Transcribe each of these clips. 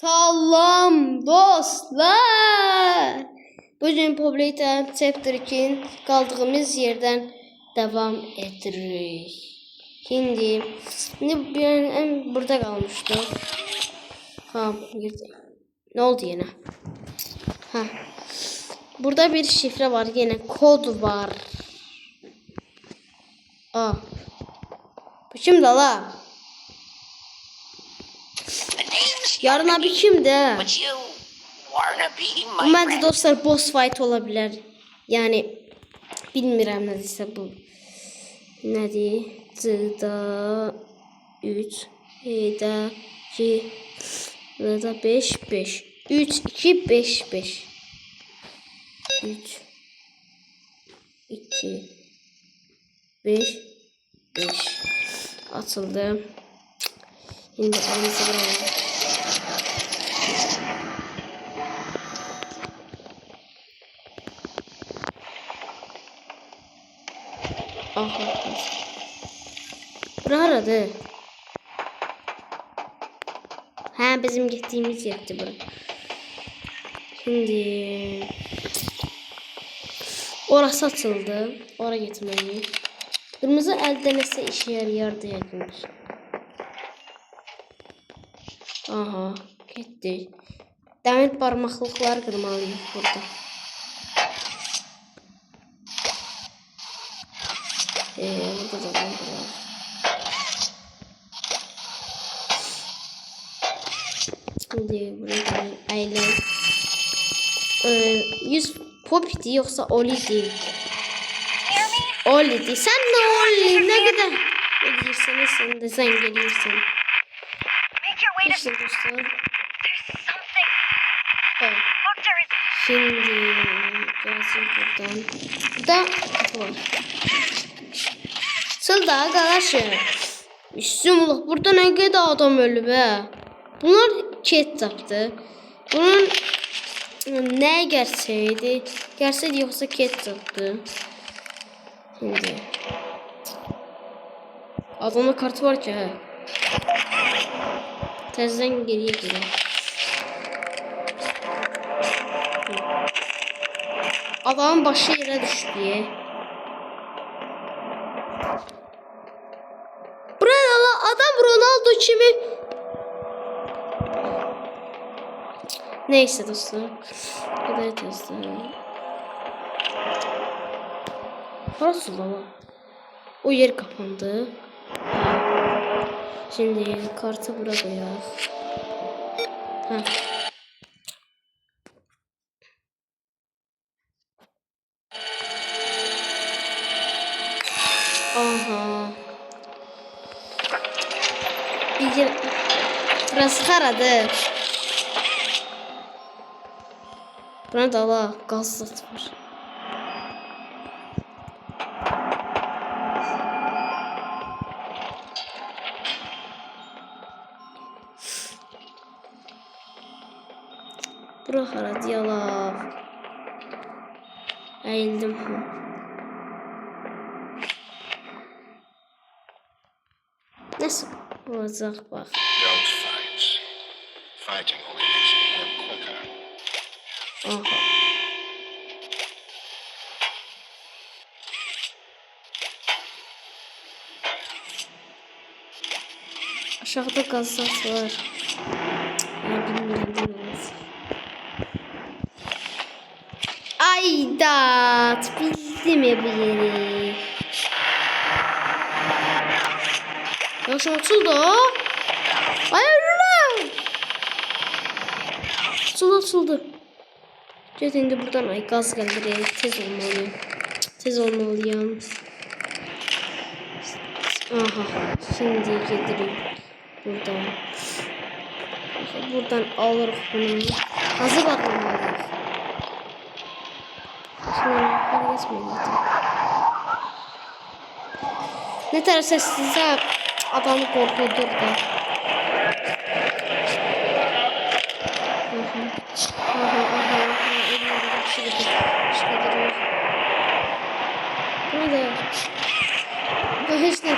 Salam dostlar. Bugün Poblated Chapter 2'nin kaldığımız yerden devam ettiririk. Şimdi ben burada kalmıştım. Ha, ne oldu yine? Ha. Burada bir şifre var, yine kod var. Aa. Bu kimdi la? Yarın abi kimdi? Bu bence dostlar boss fight olabilir. Yani bilmiyorum ne diyse bu. Ne diye? Z'da 3 H'da 2 L'da 5 5 3 2 5 5 3 2 5 5 atıldı. Şimdi elimizi buraya. Aha. Bura aradı. Ha, bizim gittiğimiz yerdi bura. Şimdi orası açıldı. Oraya gitmeliyiz. Kırmızı el denese işe yarıyor diye demiş. Aha, gitti. Demir parmaklıklar kırmalıyız burada. Burada da var. Şimdi burada aynen 100 popiti yoksa olidi. Olidi. Sen ne olidi? Ne kadar? Ne diyorsun? Sen de sen geliyorsun. İşte dostlar. Evet. Şimdi gelsin buradan. Burada kapı var. Sılda arkadaşlar. Üstümlük burada ne kadar adam ölü be. Bunlar ketçaptı. Bunun ne gerçeğiydi? Gerçeğiydi yoksa ketçaptı. Şimdi adamın kartı var ki ha. Tezden geriye gidiyor. Adamın başı yere düştü. Burada adam Ronaldo kimi? Neyse dostlar. Kadar tezden. Parası da var. O yer kapandı. Şimdi kartı buraya koyalım. Ha. Aha. Burası karadı. Buna da Allah gaz zat var. Bura karadı yala. Eğildim. Nasıl olacak bak. Aha. Aşağıda gazat var. Ya bilmiyorum. Aydat bildim ya bu yeri. Yavaş açıldı. Hayır lan. Açıldı. Şimdi buradan ay gaz geldi. Tez olmalıyım. Tez olmalıyım. Aha. Şimdi getireyim. Buradan alırız bunu. Gazı bakmalıyız. Şimdi geçmeyin. Ne tarz sessizse adamı korkutur da. Burada. Bu hiç ne?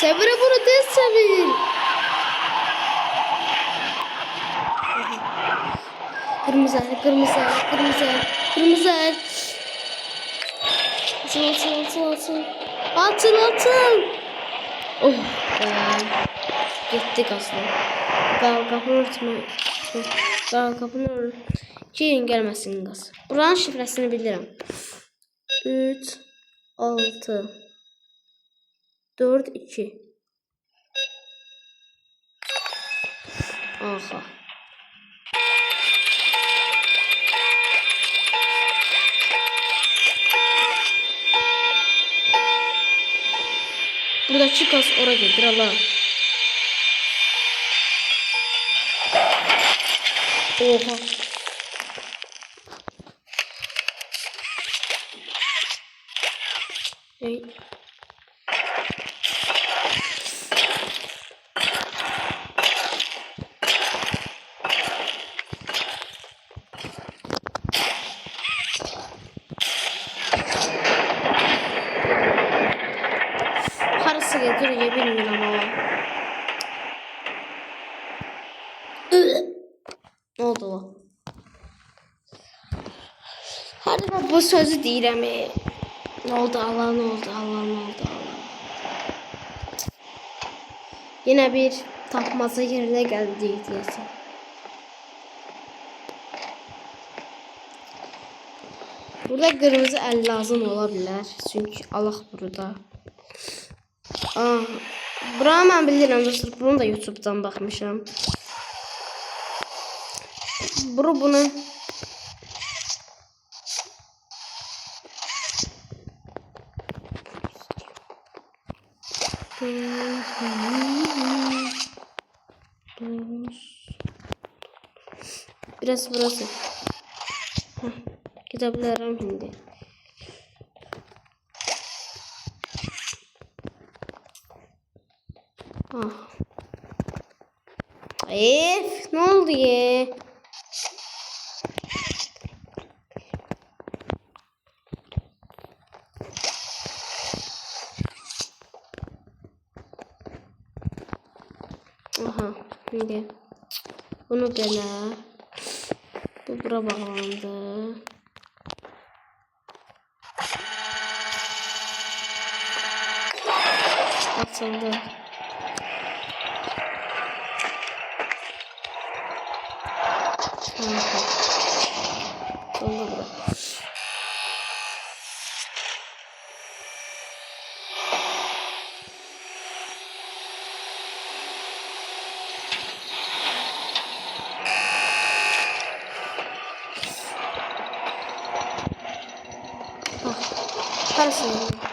Çevir bunu, tez çevir. Kırmızı el, kırmızı el, kırmızı el, kırmızı el. Atıl. Atıl. Oh be. Gittik aslında. Kapını örtme. Kapını ört. Ki gelmesin gaz. Buranın şifresini bilirim. 3 6 4 2. Aha. Buradaki kas oraya gelir Allah. Oha. Hey. Karısı getiriyor bilmiyorum ama. Ne oldu lan? Hadi ben bu sözü deyirəm. Ne oldu Allah, ne oldu Allah, ne oldu Allah. Yine bir tapmaza yerine geldi diyeceğim. Burada kırmızı el lazım olabilir. Çünkü Allah burada. Buranı mən bilirəm dostlar. Bunu da YouTube'dan bakmışam. Bunu biraz burası. Gidebilirim şimdi. Ne oldu ya? Aha, şimdi bunu böyle. Bu bura bağlandı. Açıldı. Oldu bura.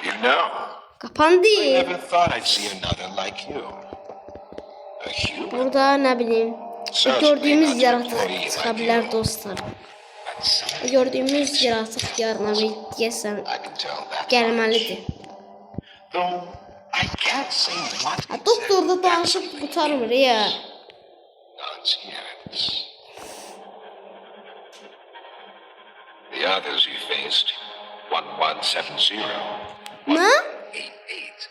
You know, Kapandı. I never thought I'd see another like you. A human. Burada ne bileyim. Gördüğümüz yaratık çıkabilir dostlar. Gördüğümüz yaratık yarına bir diyesen gelmelidir. Though I can't say what Doktor da danışıp kurtarmır ya. not yet. The others you faced, 1170. Ne? 88.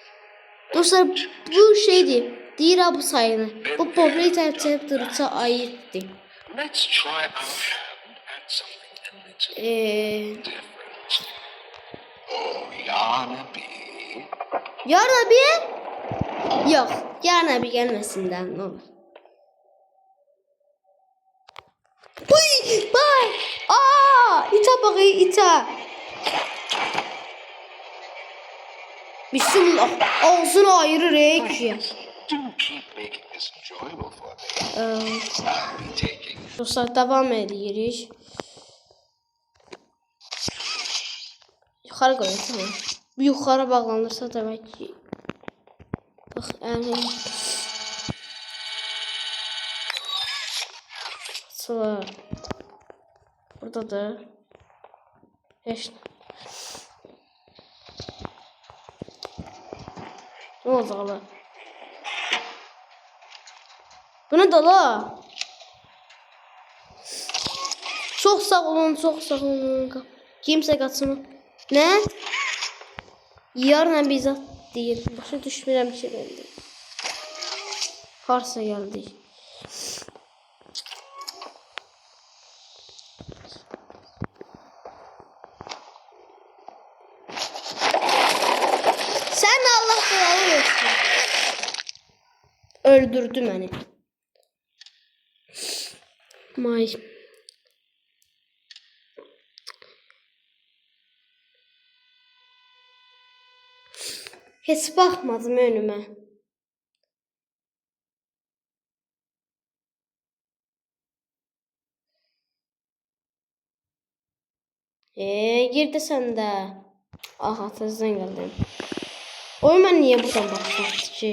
Dostlar bu şeydi. Deyir bu sayını. Bu Populator Chapter'a aittir. Let's try our hand at something a little different. Oh, Yarnaby. Yarın bir? Yok. Yarın bir gelmesinden ne olur. Uy! Bak! İta bakayım ita. Bismillah. Ağzını ayırır ki. Do keep making this enjoyable for me. I'll be taking. Dostlar devam ediyoruz. Yukarı koyalım tamam. Bu yukarı bağlanırsa demek ki. Bak yani. Sıra. Burada da. Beş. Ne oldu hala? Bu ne dala? Çok sağ olun, çok sağ olun. Kimse kaçsın. Ne? Yarın bizzat değil. Başa düşmürəm ki, ben de. Harsa geldik. Sen Allah belanı versin. Öldürdü beni. May. Heç baxmadım önümə. Girdi sən də. Aha, tezdən gəldim. Oy, mən niyə buradan baxmadı ki?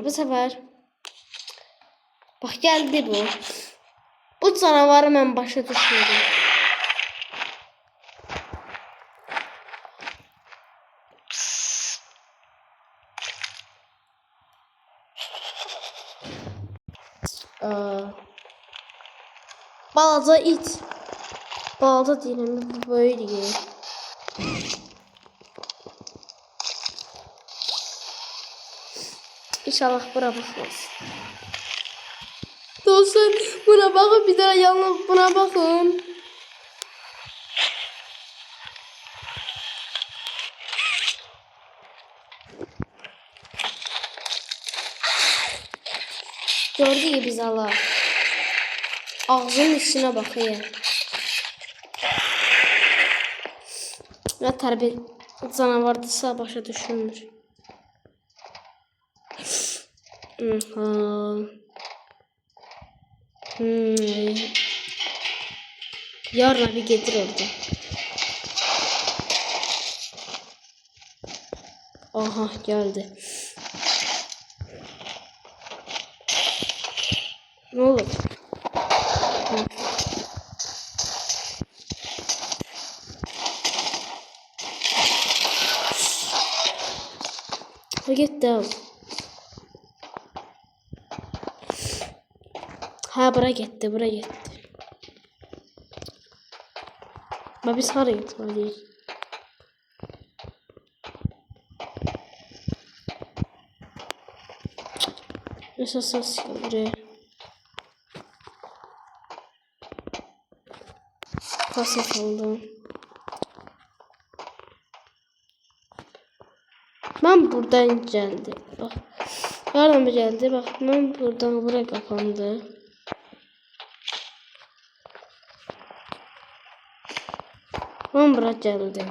Bu sefer. Bak geldi bu. Bu canavarı mən başa düşmedim. Balaca it. Balaca deyirəm, bu böyle deyir. İnşallah bura baxmaz. Dostlar, buna bakın, bir daha yanına buna bakın. Gördü ki biz Allah. Ağzının içine bakıyor. Ne terbiye canavardıysa başa düşülmür. Yarın bir getir orada. Aha, geldi. Ne olur? Gitti abi. Ha, buraya gitti, buraya gitti. Ama biz haraya gitmeliyiz? Esas buraya. Kasıt aldım. Ben buradan geldi. Bak. Yardım geldi. Bak, ben buradan buraya kapandı. Ben buraya geldi.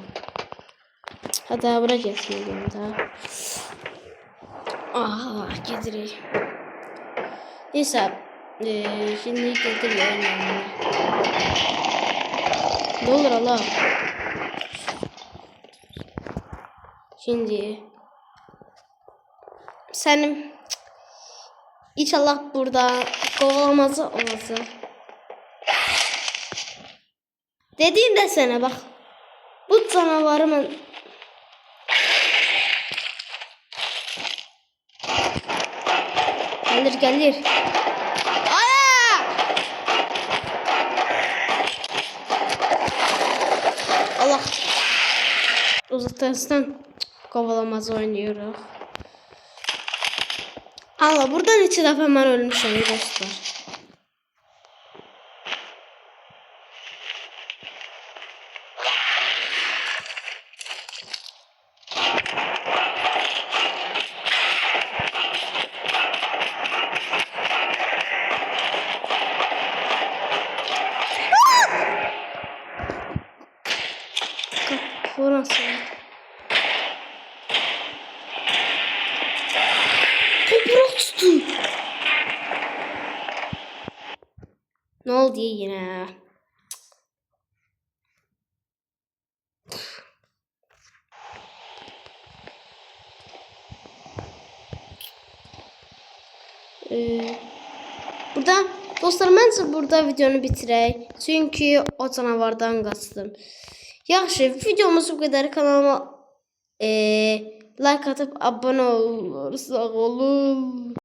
Hadi buraya geçmeliyim daha. Aha, gidirik. Neyse. Şimdi getiriyorum yanına. Ne olur Allah. Şimdi senin inşallah burada kovalamazı olacak. Dediğim de sana bak. Bu canavarımın gelir. Aya! Allah. Uzaktan kovalamaz oynuyoruz. Allah, buradan 2 dəfə mən ölmüşəm dostlar. Burası. Toprak tuttu. Ne oldu yine? Burada dostlar, məncə burada videonu bitirək. Çünki o canavardan qaçdım. Yaxşı, videomuz bu qədər. Kanalıma like atıp abone olursa olur.